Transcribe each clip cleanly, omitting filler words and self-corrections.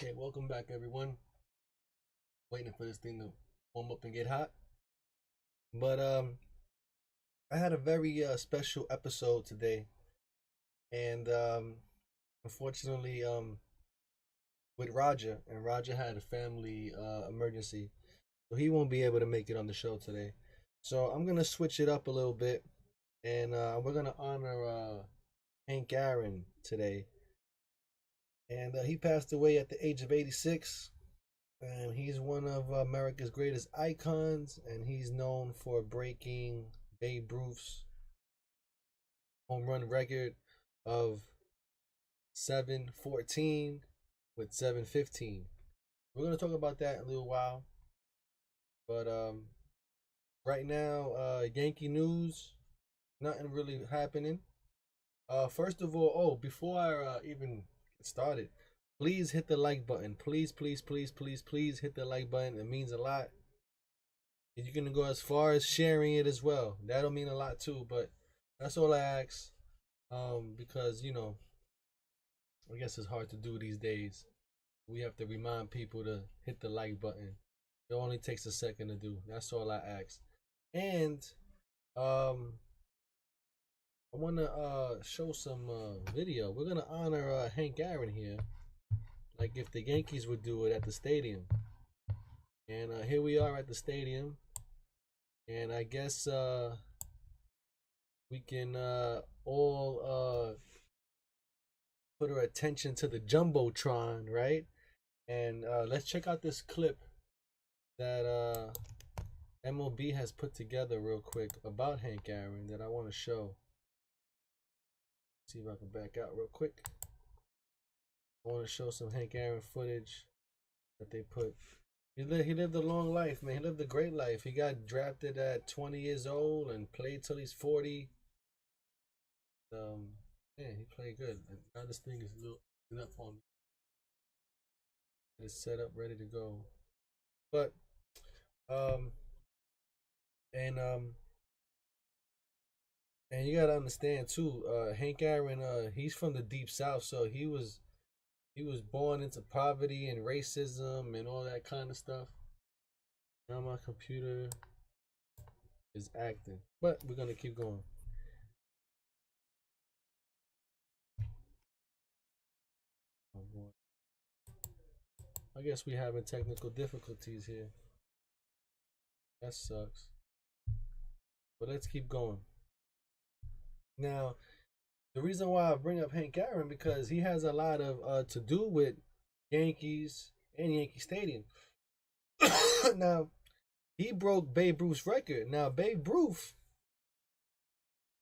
Okay, welcome back, everyone. Waiting for this thing to warm up and get hot. But I had a very special episode today, and unfortunately, with Roger, and Roger had a family emergency, so he won't be able to make it on the show today. So I'm gonna switch it up a little bit, and we're gonna honor Hank Aaron today, and he passed away at the age of 86. And he's one of America's greatest icons, and he's known for breaking Babe Ruth's home run record of 714 with 715. We're gonna talk about that in a little while, but right now, Yankee news, nothing really happening. First of all, before I even get started, please hit the like button. Please, please, please, please, please hit the like button. It means a lot. And you're gonna go as far as sharing it as well. That'll mean a lot too. But that's all I ask. Because I guess it's hard to do these days. We have to remind people to hit the like button. It only takes a second to do. That's all I ask. And um, I wanna show some video. We're gonna honor Hank Aaron here, like if the Yankees would do it at the stadium. And here we are at the stadium, and I guess we can all put our attention to the jumbotron, right? And let's check out this clip that MLB has put together real quick about Hank Aaron that I want to show. See if I can back out real quick. I want to show some Hank Aaron footage that they put. He lived a long life, man. He lived a great life. He got drafted at 20 years old and played till he's 40. Man, he played good. Now this thing is a little up on me. It's set up, ready to go. But um and um and you gotta understand too, Hank Aaron, he's from the deep south, so he was born into poverty and racism and all that kind of stuff. Now my computer is acting, but we're gonna keep going. Oh boy. I guess we having technical difficulties here. That sucks. But let's keep going. Now, the reason why I bring up Hank Aaron because he has a lot of to do with Yankees and Yankee Stadium. Now, he broke Babe Ruth's record. Now, Babe Ruth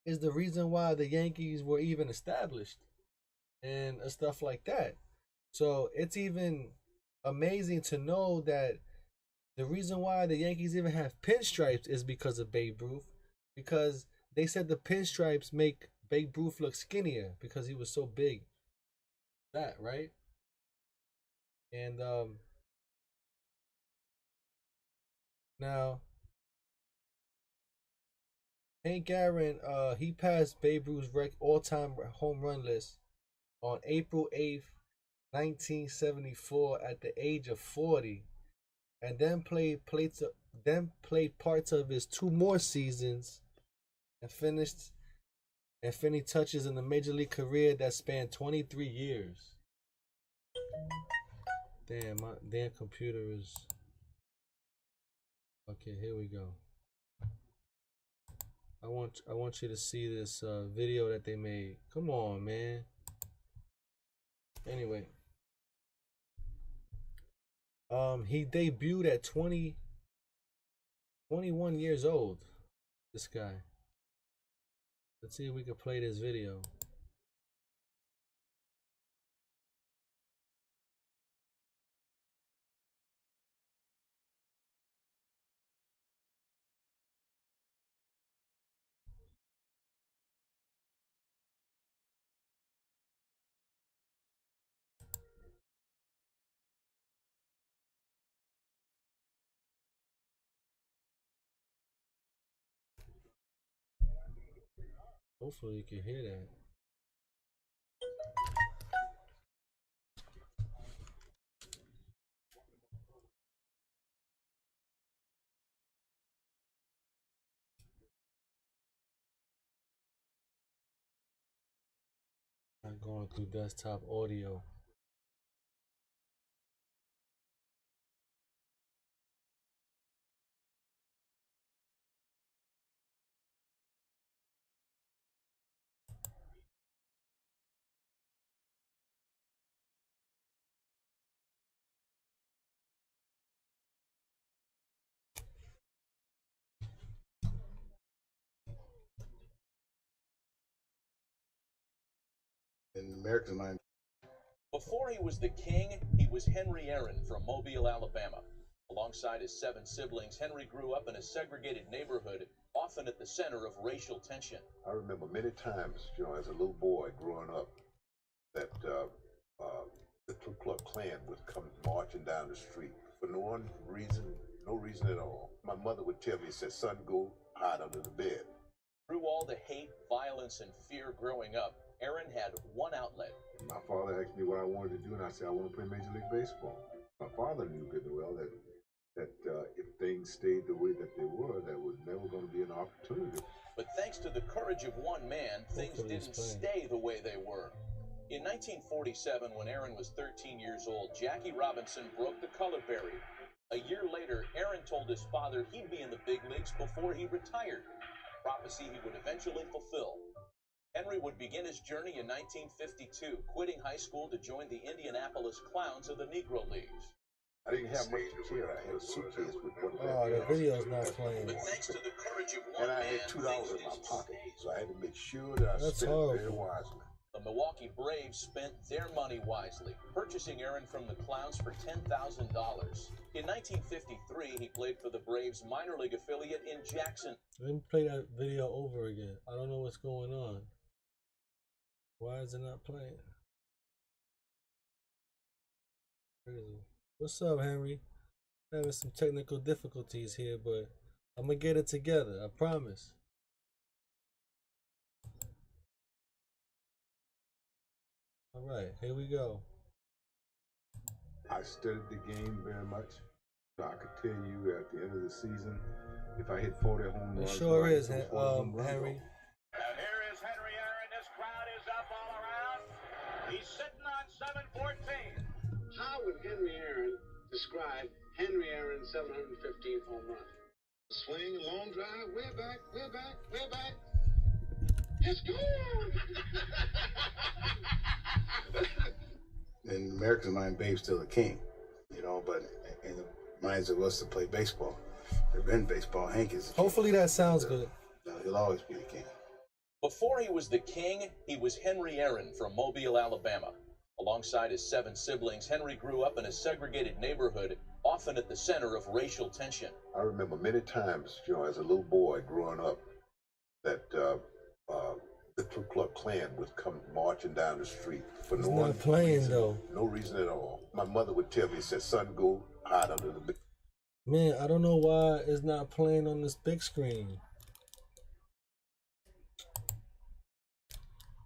is the reason why the Yankees were even established and stuff like that. So it's even amazing to know that the reason why the Yankees even have pinstripes is because of Babe Ruth. Because they said the pinstripes make Babe Ruth look skinnier because he was so big. That, right? And now Hank Aaron, he passed Babe Ruth's all-time home run list on April 8th, 1974, at the age of 40, and then played parts of his two more seasons, and finished touches in the major league career that spanned 23 years. Damn, my damn computer is okay. Here we go. I want you to see this video that they made. Come on, man. Anyway, he debuted at 21 years old. This guy. Let's see if we can play this video. Hopefully you can hear that. Not going through desktop audio. In America's mind. Before he was the king, he was Henry Aaron from Mobile, Alabama. Alongside his 7 siblings, Henry grew up in a segregated neighborhood, often at the center of racial tension. I remember many times, as a little boy growing up, that the Ku Klux Klan would come marching down the street for no reason at all. My mother would tell me, said, "Son, go hide under the bed." Through all the hate, violence, and fear growing up, Aaron had one outlet. My father asked me what I wanted to do, and I said, "I want to play Major League Baseball." My father knew good and well that if things stayed the way that they were, there was never going to be an opportunity. But thanks to the courage of one man, things didn't stay the way they were. In 1947, when Aaron was 13 years old, Jackie Robinson broke the color barrier. A year later, Aaron told his father he'd be in the big leagues before he retired, a prophecy he would eventually fulfill. Henry would begin his journey in 1952, quitting high school to join the Indianapolis Clowns of the Negro Leagues. I didn't have much to carry. I had a suitcase with one. Oh, the video's not playing. But thanks to the courage of one and I man, had $2 in my pocket, so I had to make sure that I spent it very wisely. The Milwaukee Braves spent their money wisely, purchasing Aaron from the Clowns for $10,000. In 1953, he played for the Braves' minor league affiliate in Jackson. Let me play that video over again. I don't know what's going on. Why is it not playing? Crazy. What's up, Henry? Having some technical difficulties here, but I'm gonna get it together. I promise. All right, here we go. I studied the game very much. So I could tell you at the end of the season, if I hit 40 home runs. It sure is, Henry. And here is Henry Aaron. This crowd is up all around. He's sitting on 714. How would Henry Aaron describe Henry Aaron's 715th home run? Swing, long drive, way back, way back, way back. It's gone! In America's mind, Babe's still the king, but in the minds of us that play baseball, they're in baseball, Hank is the king. Hopefully that sounds good. No, he'll always be the king. Before he was the king, he was Henry Aaron from Mobile, Alabama. Alongside his 7 siblings, Henry grew up in a segregated neighborhood, often at the center of racial tension. I remember many times, as a little boy growing up, that the Ku Klux Klan would come marching down the street for no reason at all. My mother would tell me, said, "Son, go hide under the bed." Man, I don't know why it's not playing on this big screen.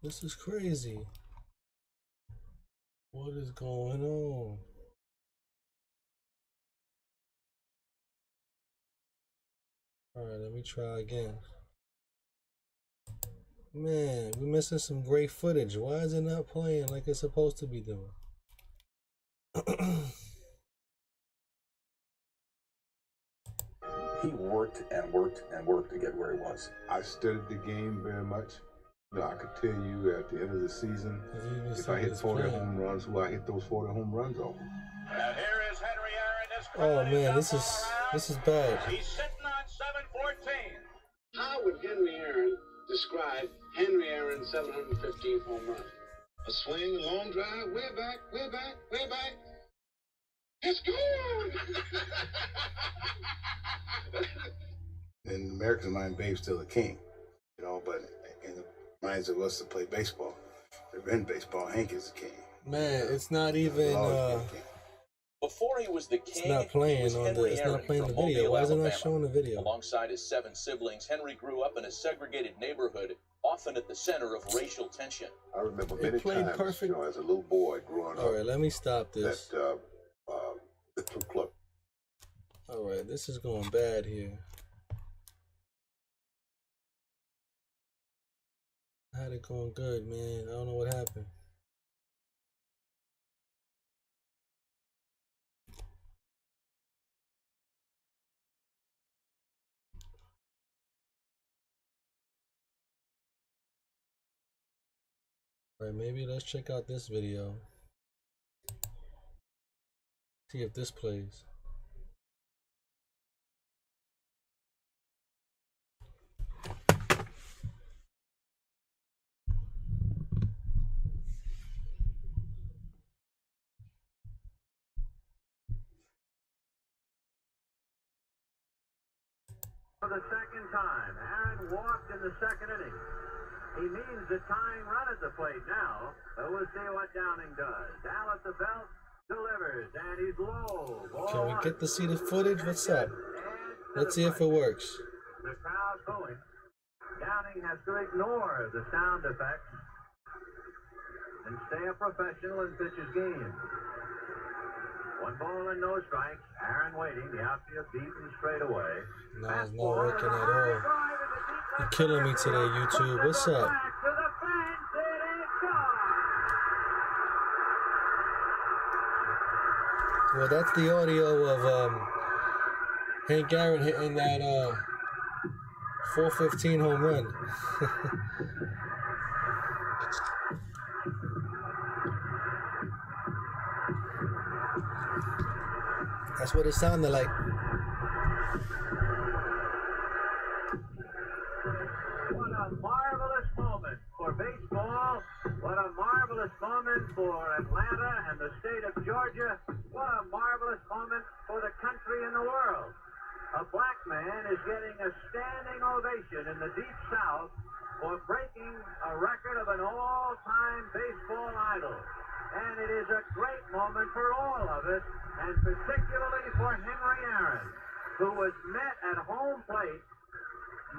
This is crazy. What is going on? All right, let me try again. Man, we're missing some great footage. Why is it not playing like it's supposed to be doing? He worked and worked and worked to get where he was. I studied the game very much. I could tell you at the end of the season, if I hit 40 home runs, who I hit those 40 home runs off. And here is Henry Aaron. This Oh crowd man, is up this is all bad. around. He's sitting on 714. How would Henry Aaron describe Henry Aaron's 715th home run? A swing, long drive, way back, way back, way back. It's gone! In America's mind, Babe's still the king, but in the minds of us that play baseball, they're in baseball, Hank is the king. Man, it's not even Before he was the king, it's not playing he was on Henry the it's Aaron not playing the from video. Mobile, Why is it Alabama. not showing the video? Alongside his 7 siblings, Henry grew up in a segregated neighborhood, often at the center of racial tension. I remember many times, perfect. As a little boy growing up. All right, let me stop this. That the Ku Klux. All right, this is going bad here. I had it going good, man. I don't know what happened. Alright, maybe let's check out this video. See if this plays. For the second time, Aaron walked in the second inning. He means the tying run at the plate now. But we'll see what Downing does. Down at the belt, delivers, and he's low. Can we get to see the footage? What's up? Let's see if it works. The crowd booing. Downing has to ignore the sound effects and stay a professional and pitch his game. 1 ball and no strikes. Aaron waiting. The outfield deep and straight away. No, it's not working at all. You're killing me today, YouTube. What's up? Well, that's the audio of Hank Aaron hitting that 415 home run. That's what it sounded like. What a marvelous moment for baseball. What a marvelous moment for Atlanta and the state of Georgia. What a marvelous moment for the country and the world. A black man is getting a standing ovation in the Deep South for breaking a record of an all-time baseball idol. And it is a great moment for all of us, and particularly for Henry Aaron, who was met at home plate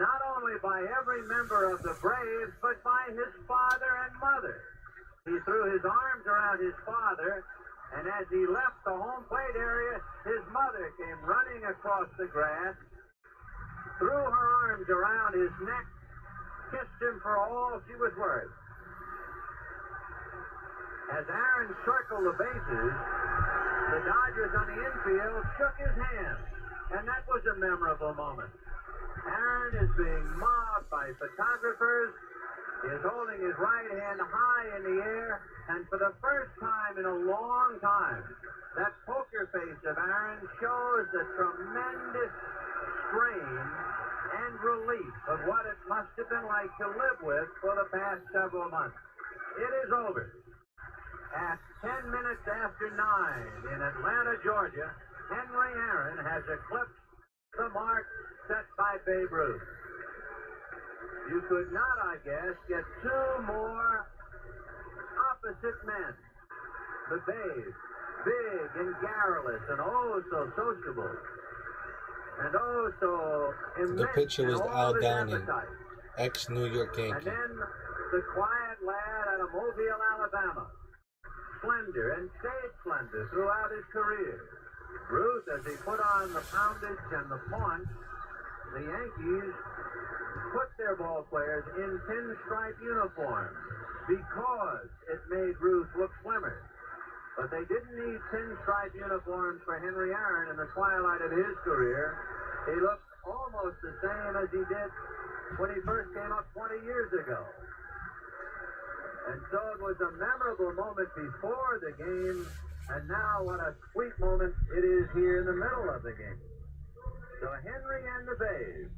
not only by every member of the Braves, but by his father and mother. He threw his arms around his father, and as he left the home plate area, his mother came running across the grass, threw her arms around his neck, kissed him for all she was worth. As Aaron circled the bases, the Dodgers on the infield shook his hand, and that was a memorable moment. Aaron is being mobbed by photographers. He is holding his right hand high in the air, and for the first time in a long time, that poker face of Aaron shows the tremendous strain and relief of what it must have been like to live with for the past several months. It is over. At 10 minutes after 9 in Atlanta, Georgia, Henry Aaron has eclipsed the mark set by Babe Ruth. You could not, I guess, get 2 more opposite men. The Babe, big and garrulous and oh so sociable. And oh so immense. The pitcher was Al Downing, appetite. ex-New York And Yankee. then the quiet lad out of Mobile, Alabama. Slender and stayed slender throughout his career. Ruth, as he put on the poundage and the paunch, the Yankees put their ball players in pinstripe uniforms because it made Ruth look slimmer. But they didn't need pinstripe uniforms for Henry Aaron in the twilight of his career. He looked almost the same as he did when he first came up 20 years ago. And so it was a memorable moment before the game, and now what a sweet moment it is here in the middle of the game. So Henry and the Babe,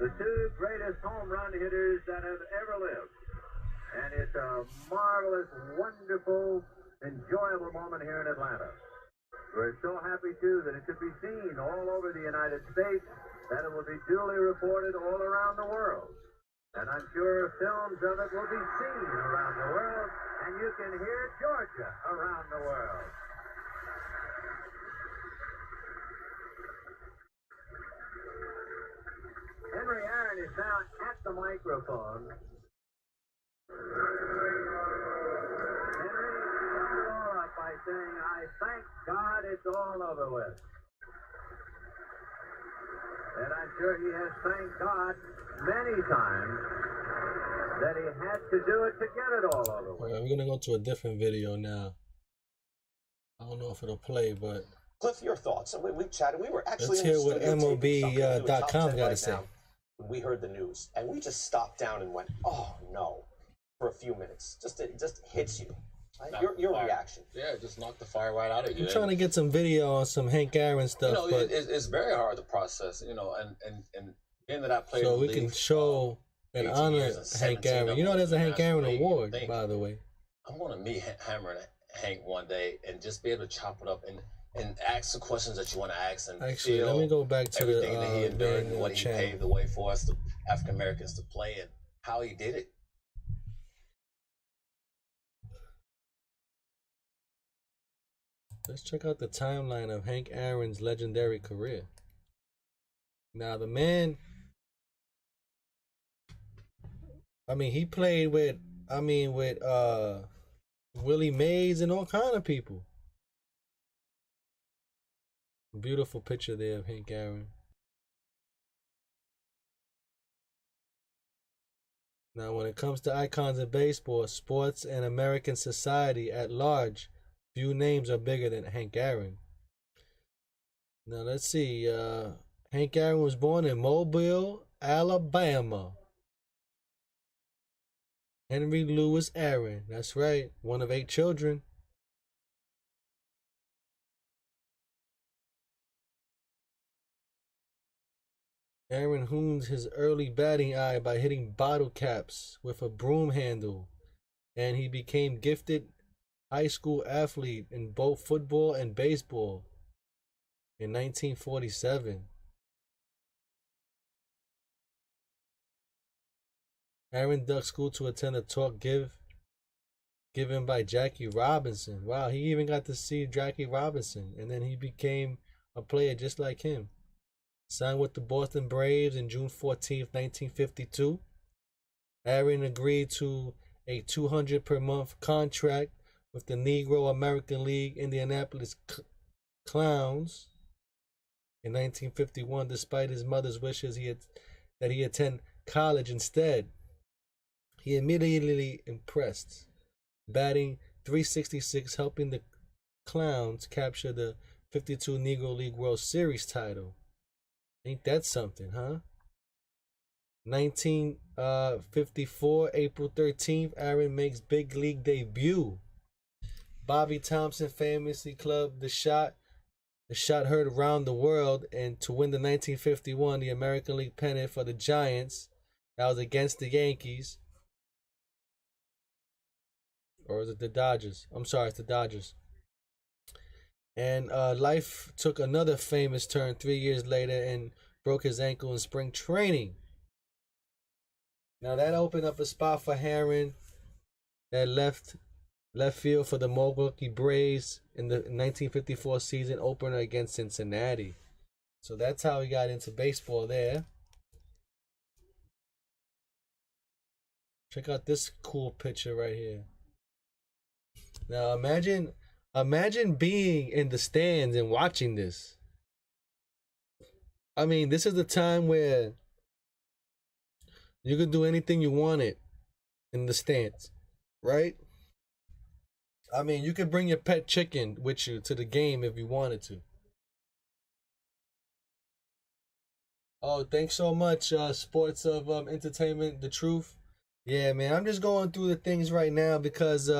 the 2 greatest home run hitters that have ever lived. And it's a marvelous, wonderful, enjoyable moment here in Atlanta. We're so happy, too, that it could be seen all over the United States, that it will be duly reported all around the world. And I'm sure films of it will be seen around the world, and you can hear Georgia around the world. Henry Aaron is now at the microphone. Henry summed it all up by saying, I thank God it's all over with. And I'm sure he has thanked God many times that he had to do it to get it all over with. Alright, we're gonna go to a different video now. I don't know if it'll play, but Cliff, your thoughts? We chatted. We were actually let's in hear the what studio taping something. We're doing top MLB.com 10 got to right say. now. We heard the news, and we just stopped down and went, "Oh no!" for a few minutes. It just hits you. Right? Your reaction. Yeah, it just knocked the fire right out of you. I'm trying to get some video on some Hank Aaron stuff, but it's very hard to process. And being that I played, so in the we league, can show and 18 honor years and Hank 17 Aaron. You know, there's a Hank Aaron National League, Award, thing. by the way. I'm gonna meet Hammer and Hank one day and just be able to chop it up and ask the questions that you want to ask and Actually, feel let me go back to everything that he the endured main and what he channel. paved the way for us, the African Americans, to play and how he did it. Let's check out the timeline of Hank Aaron's legendary career. Now, the man, I mean, he played with Willie Mays and all kind of people. Beautiful picture there of Hank Aaron. Now, when it comes to icons of baseball, sports, and American society at large, few names are bigger than Hank Aaron. Now, let's see. Hank Aaron was born in Mobile, Alabama. Henry Louis Aaron. That's right. One of 8 children. Aaron honed his early batting eye by hitting bottle caps with a broom handle, and he became gifted high school athlete in both football and baseball in 1947. Aaron ducked school to attend a talk given by Jackie Robinson. Wow, he even got to see Jackie Robinson, and then he became a player just like him. Signed with the Boston Braves on June 14th, 1952. Aaron agreed to a $200 per month contract with the Negro American League Indianapolis Clowns. In 1951, despite his mother's wishes that he attend college instead, he immediately impressed, batting .366, helping the Clowns capture the '52 Negro League World Series title. Ain't that something, huh? 1954, April 13th, Aaron makes big league debut. Bobby Thompson famously clubbed the shot heard around the world, and to win the 1951 the American League pennant for the Giants. That was against the Yankees. Or is it the Dodgers? I'm sorry, it's the Dodgers. And life took another famous turn 3 years later and broke his ankle in spring training. Now that opened up a spot for Aaron that left field for the Milwaukee Braves in the 1954 season opener against Cincinnati. So that's how he got into baseball there. Check out this cool picture right here. Now imagine being in the stands and watching this. I mean, this is the time where you could do anything you wanted in the stands, right? I mean, you could bring your pet chicken with you to the game if you wanted to. Oh, thanks so much, Sports of Entertainment, The Truth. Yeah, man, I'm just going through the things right now because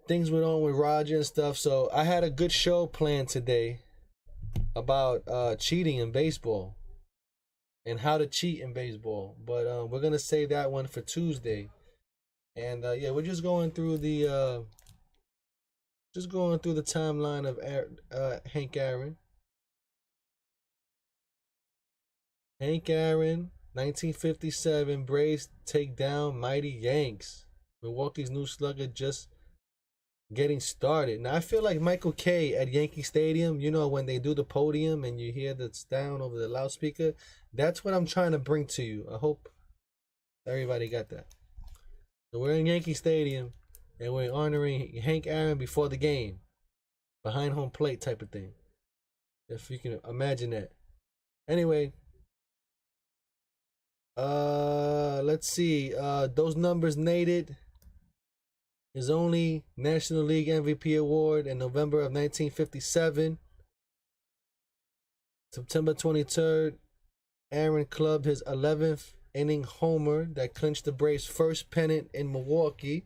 things went on with Roger and stuff. So I had a good show planned today about cheating in baseball and how to cheat in baseball. But we're going to save that one for Tuesday. And yeah, we're just going through the timeline of Hank Aaron. Hank Aaron, 1957, Braves take down mighty Yanks. Milwaukee's new slugger just getting started. Now I feel like Michael Kay at Yankee Stadium, you know, when they do the podium and you hear the sound over the loudspeaker, that's what I'm trying to bring to you. I hope everybody got that. So we're in Yankee Stadium and we're honoring Hank Aaron before the game, behind home plate type of thing, if you can imagine that. Anyway, Let's see. Those numbers needed. His only National League MVP award in November of 1957. September 23rd, Aaron clubbed his 11th inning homer that clinched the Braves' first pennant in Milwaukee.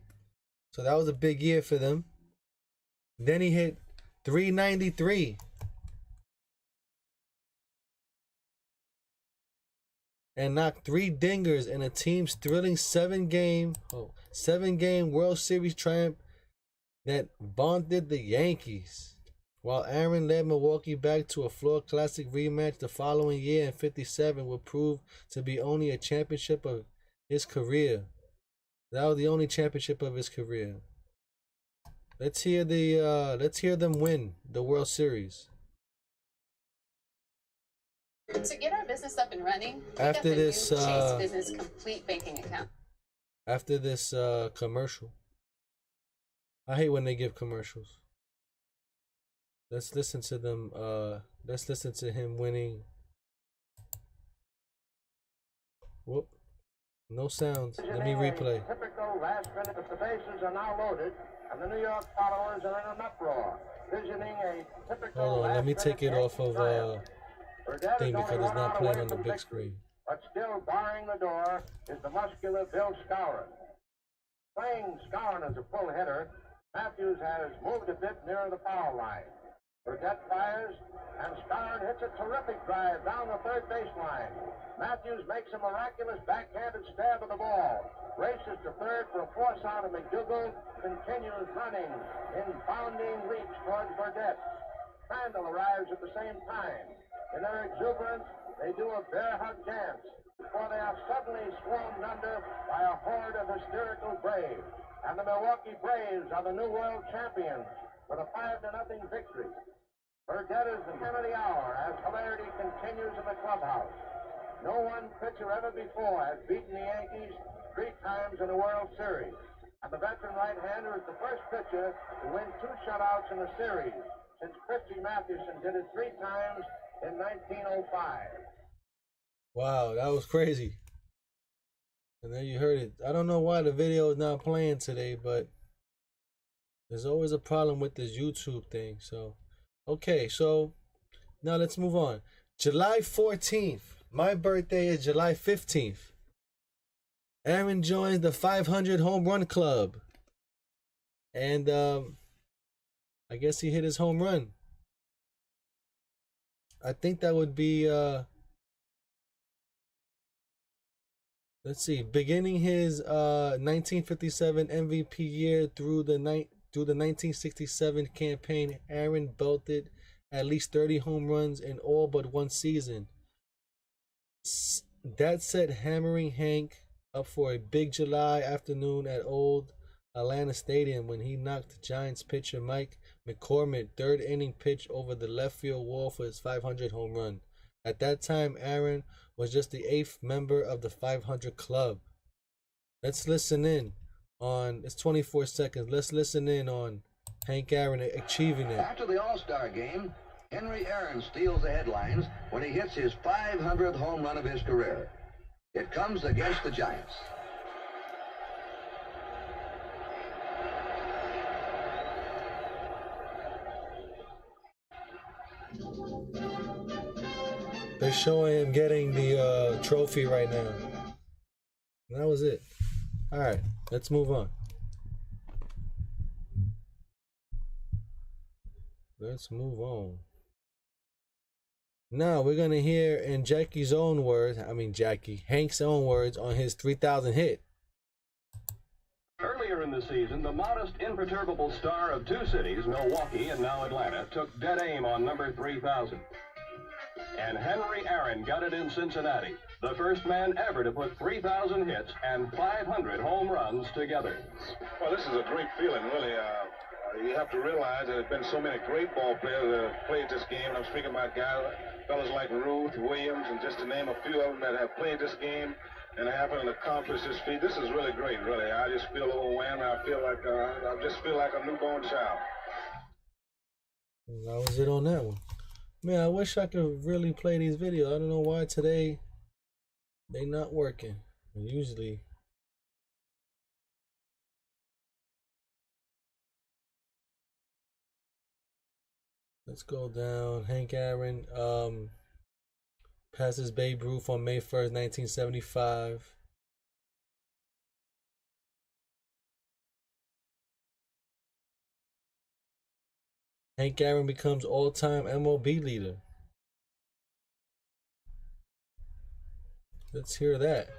So that was a big year for them. Then he hit 393. And knocked 3 dingers in a team's thrilling 7-game World Series triumph that vaunted the Yankees. While Aaron led Milwaukee back to a Floor Classic rematch the following year in '57 would prove to be only a championship of his career. That was the only championship of his career. Let's hear them win the World Series. To get our business up and running, After this Chase Business Complete Banking Account. After this commercial. I hate when they give commercials. Let's listen to them. Let's listen to him winning. Whoop. No sounds. Let me replay. Typical last minute, but the bases are now loaded, and the New York followers are in an uproar, visioning a typical. Hold on, let me take it off of thing because it's not playing on the big screen. But still barring the door is the muscular Bill Skowron. Playing Skowron as a full hitter, Matthews has moved a bit nearer the foul line. Burdette fires, and Skowron hits a terrific drive down the third baseline. Matthews makes a miraculous backhanded stab at the ball, races to third for a force out, and McDougal continues running in bounding leaps towards Burdette. Crandall arrives at the same time. In their exuberance, they do a bear hug dance before they are suddenly swarmed under by a horde of hysterical Braves. And the Milwaukee Braves are the new world champions with a 5-0 victory. Burdette is the man of the hour as hilarity continues in the clubhouse. No one pitcher ever before has beaten the Yankees 3 times in a World Series. And the veteran right-hander is the first pitcher to win 2 shutouts in a series since Christy Mathewson did it 3 times in 1905. Wow, that was crazy. And then you heard it. I don't know why the video is not playing today, but there's always a problem with this YouTube thing. So, okay, so now let's move on. July 14th. My birthday is July 15th. Aaron joins the 500 home run club. And I guess he hit his home run. I think that would be let's see, beginning his 1957 MVP year through the 1967 campaign, Aaron belted at least 30 home runs in all but one season. That set hammering Hank up for a big July afternoon at old Atlanta Stadium when he knocked Giants pitcher Mike McCormick third inning pitch over the left field wall for his 500 home run. At that time, Aaron was just the 8th member of the 500 club. Let's listen in on, it's 24 seconds. Let's listen in on Hank Aaron achieving it. After the All-Star game, Henry Aaron steals the headlines when he hits his 500th home run of his career. It comes against the Giants. They're showing him getting the trophy right now. And that was it. All right, let's move on. Let's move on. Now we're gonna hear in Hank's own words on his 3,000 hit. Earlier in the season, the modest, imperturbable star of 2 cities, Milwaukee and now Atlanta, took dead aim on number 3,000. And Henry Aaron got it in Cincinnati, the first man ever to put 3,000 hits and 500 home runs together. Well, this is a great feeling, really. You have to realize that there's been so many great ball players that have played this game. And I'm speaking about fellas like Ruth, Williams, and just to name a few of them that have played this game and haven't accomplished this feat. This is really great, really. I just feel overwhelmed. I just feel like a newborn child. That was it on that one. Man, I wish I could really play these videos. I don't know why today they not working. And usually, let's go down. Hank Aaron passes Babe Ruth on May 1st, 1975. Hank Aaron becomes all-time MLB leader. Let's hear that.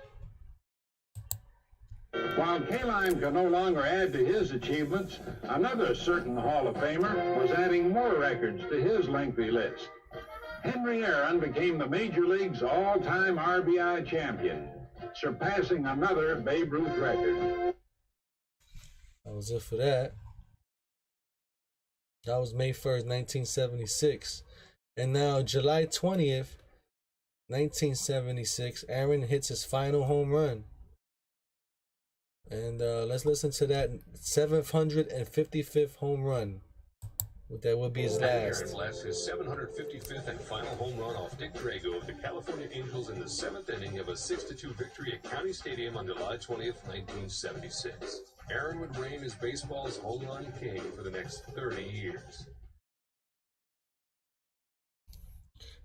While Kaline could no longer add to his achievements, another certain Hall of Famer was adding more records to his lengthy list. Henry Aaron became the Major League's all-time RBI champion, surpassing another Babe Ruth record. That was it for that. That was May 1st, 1976. And now, July 20th, 1976, Aaron hits his final home run. And let's listen to that 755th home run. That would be his last. Aaron lasts his 755th and final home run off Dick Drago of the California Angels in the 7th inning of a 6-2 victory at County Stadium on July 20th, 1976. Aaron would reign as baseball's home run king for the next 30 years.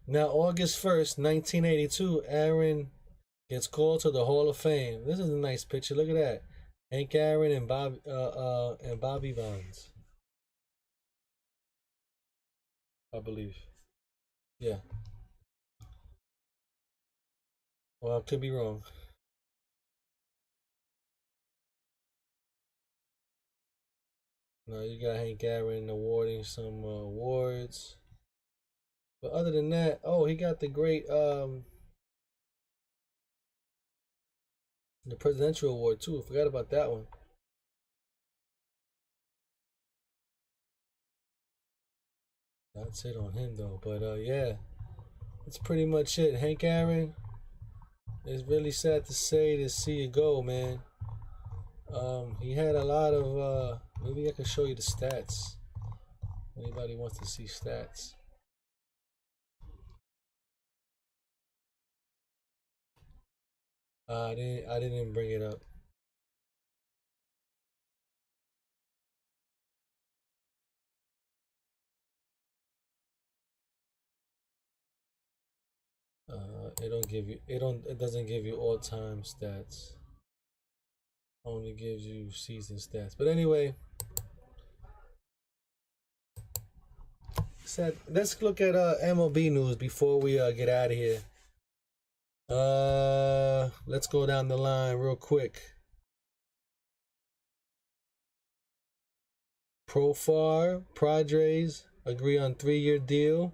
Now, August 1st, 1982, Aaron gets called to the Hall of Fame. This is a nice picture. Look at that. Hank Aaron and Bobby Bonds. I believe. Yeah. Well, I could be wrong. No, you got Hank Aaron awarding some awards. But other than that, oh, he got the great the presidential award too. I forgot about that one. That's it on him though. But yeah, that's pretty much it. Hank Aaron, it's really sad to see you go, man. He had a lot of maybe I can show you the stats. Anybody wants to see stats? I didn't bring it up. It doesn't give you all-time stats. Only gives you season stats. But anyway, let's look at MLB news before we get out of here. Let's go down the line real quick. Profar, Padres agree on 3-year deal.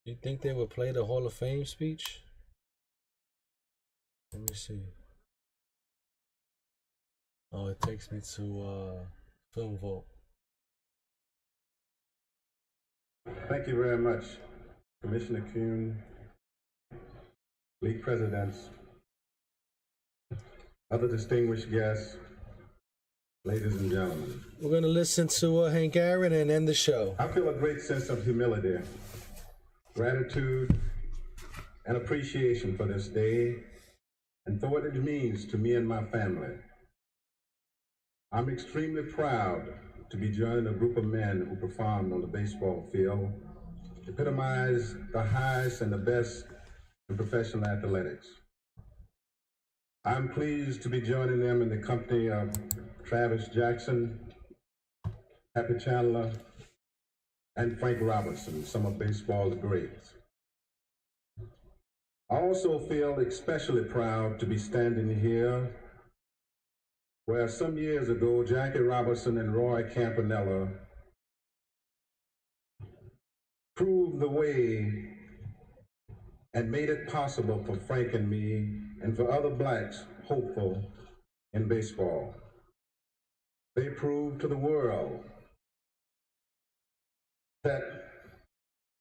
You think they would play the Hall of Fame speech? Let me see. Oh, it takes me to Film Vault. Thank you very much, Commissioner Kuhn, league presidents, other distinguished guests, ladies and gentlemen. We're going to listen to Hank Aaron and end the show. I feel a great sense of humility, gratitude, and appreciation for this day and for what it means to me and my family. I'm extremely proud to be joining a group of men who performed on the baseball field, epitomize the highest and the best in professional athletics. I'm pleased to be joining them in the company of Travis Jackson, Happy Chandler, and Frank Robertson, some of baseball's greats. I also feel especially proud to be standing here where some years ago, Jackie Robinson and Roy Campanella proved the way and made it possible for Frank and me and for other blacks hopeful in baseball. They proved to the world that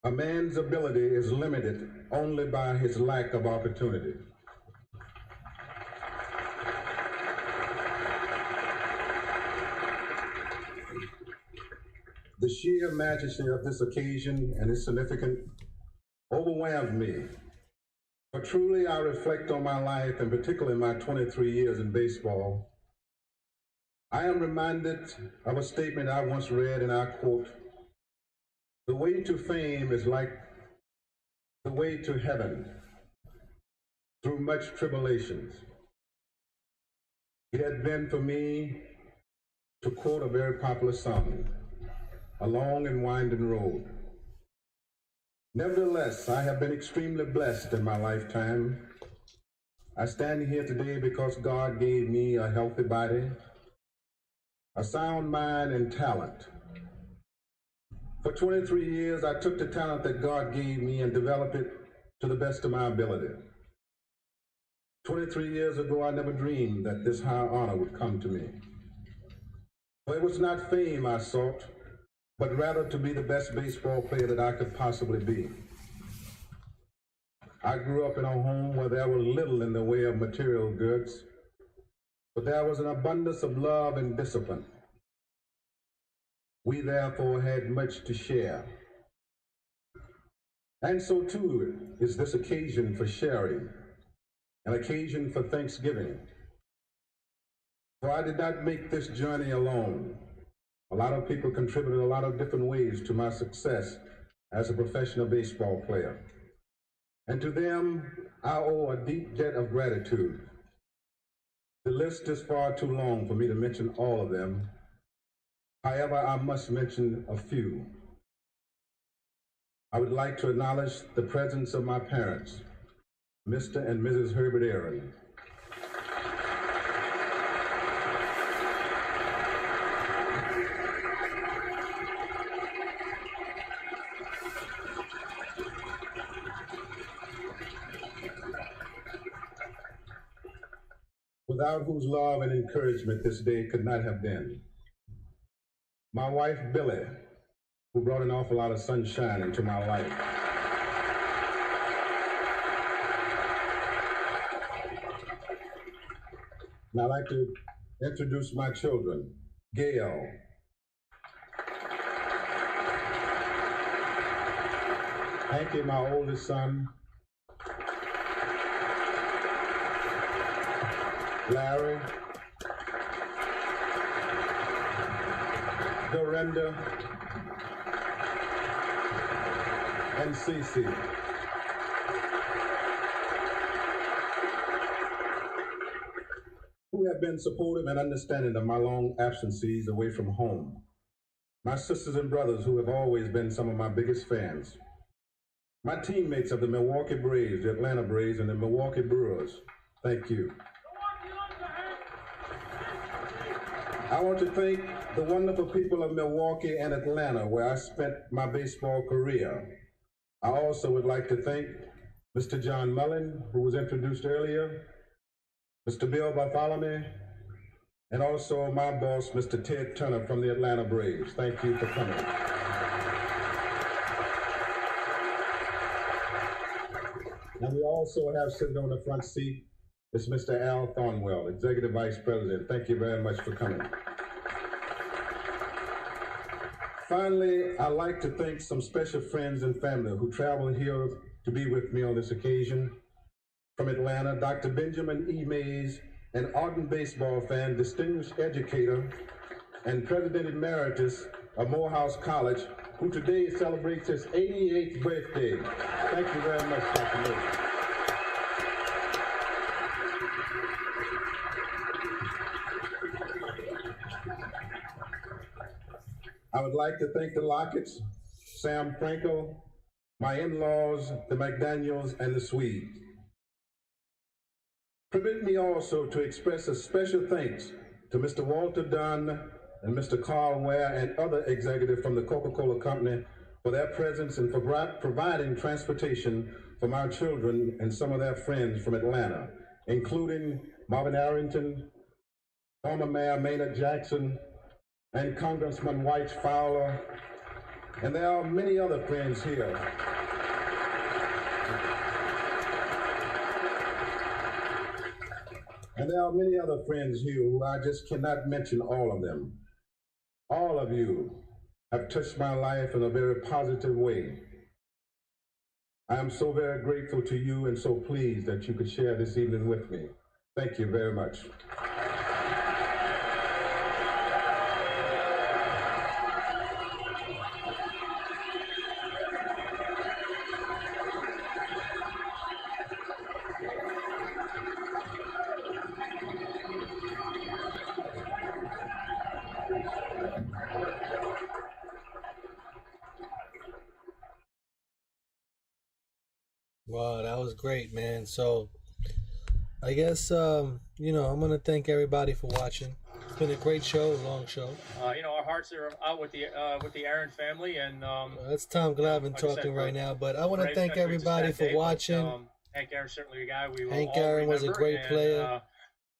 a man's ability is limited only by his lack of opportunity. The sheer majesty of this occasion and its significance overwhelmed me. For truly I reflect on my life, and particularly my 23 years in baseball. I am reminded of a statement I once read, and I quote, "The way to fame is like the way to heaven, through much tribulations." It had been for me, to quote a very popular song, a long and winding road. Nevertheless, I have been extremely blessed in my lifetime. I stand here today because God gave me a healthy body, a sound mind, and talent. For 23 years, I took the talent that God gave me and developed it to the best of my ability. 23 years ago, I never dreamed that this high honor would come to me. For it was not fame I sought, but rather to be the best baseball player that I could possibly be. I grew up in a home where there was little in the way of material goods, but there was an abundance of love and discipline. We therefore had much to share. And so too is this occasion for sharing, an occasion for Thanksgiving. For I did not make this journey alone. A lot of people contributed a lot of different ways to my success as a professional baseball player. And to them, I owe a deep debt of gratitude. The list is far too long for me to mention all of them. However, I must mention a few. I would like to acknowledge the presence of my parents, Mr. and Mrs. Herbert Aaron. Without whose love and encouragement this day could not have been. My wife, Billy, who brought an awful lot of sunshine into my life. And I'd like to introduce my children, Gail, Hanky, my oldest son, Larry, Dorinda, and Cece. Who have been supportive and understanding of my long absences away from home. My sisters and brothers who have always been some of my biggest fans. My teammates of the Milwaukee Braves, the Atlanta Braves, and the Milwaukee Brewers. Thank you. I want to thank the wonderful people of Milwaukee and Atlanta, where I spent my baseball career. I also would like to thank Mr. John Mullen, who was introduced earlier, Mr. Bill Bartholomew, and also my boss, Mr. Ted Turner from the Atlanta Braves. Thank you for coming. And we also have sitting on the front seat is Mr. Al Thornwell, Executive Vice President. Thank you very much for coming. Finally, I'd like to thank some special friends and family who traveled here to be with me on this occasion. From Atlanta, Dr. Benjamin E. Mays, an ardent baseball fan, distinguished educator, and President Emeritus of Morehouse College, who today celebrates his 88th birthday. Thank you very much, Dr. Mays. I would like to thank the Locketts, Sam Frankel, my in-laws, the McDaniels, and the Swedes. Permit me also to express a special thanks to Mr. Walter Dunn and Mr. Carl Ware and other executives from the Coca-Cola Company for their presence and for providing transportation for our children and some of their friends from Atlanta, including Marvin Arrington, former Mayor Maynard Jackson, and Congressman White Fowler, and there are many other friends here. And there are many other friends here who I just cannot mention all of them. All of you have touched my life in a very positive way. I am so very grateful to you and so pleased that you could share this evening with me. Thank you very much. Wow, that was great, man. So I guess you know, I'm gonna thank everybody for watching. It's been a great show, a long show. You know, our hearts are out with the Aaron family, and That's Tom Glavine like I talking said, right now. But I want to Braves thank country, it's a everybody sad for day, but, watching. Hank Aaron's certainly a guy we will Hank all Aaron was a remember, great and, player.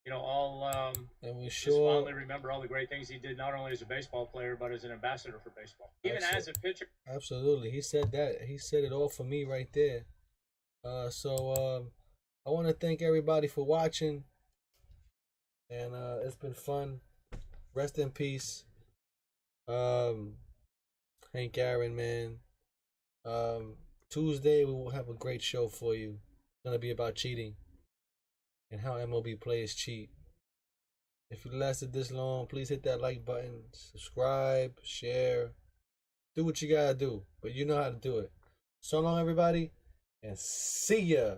you know, all and we just sure fondly remember all the great things he did, not only as a baseball player, but as an ambassador for baseball, even as a pitcher. Absolutely, he said that. He said it all for me right there. So I want to thank everybody for watching, and it's been fun. Rest in peace, Hank Aaron, man. Tuesday we will have a great show for you. It's gonna be about cheating and how MLB players cheat. If you lasted this long, please hit that like button, subscribe, share, do what you gotta do. But you know how to do it. So long, everybody, and see ya.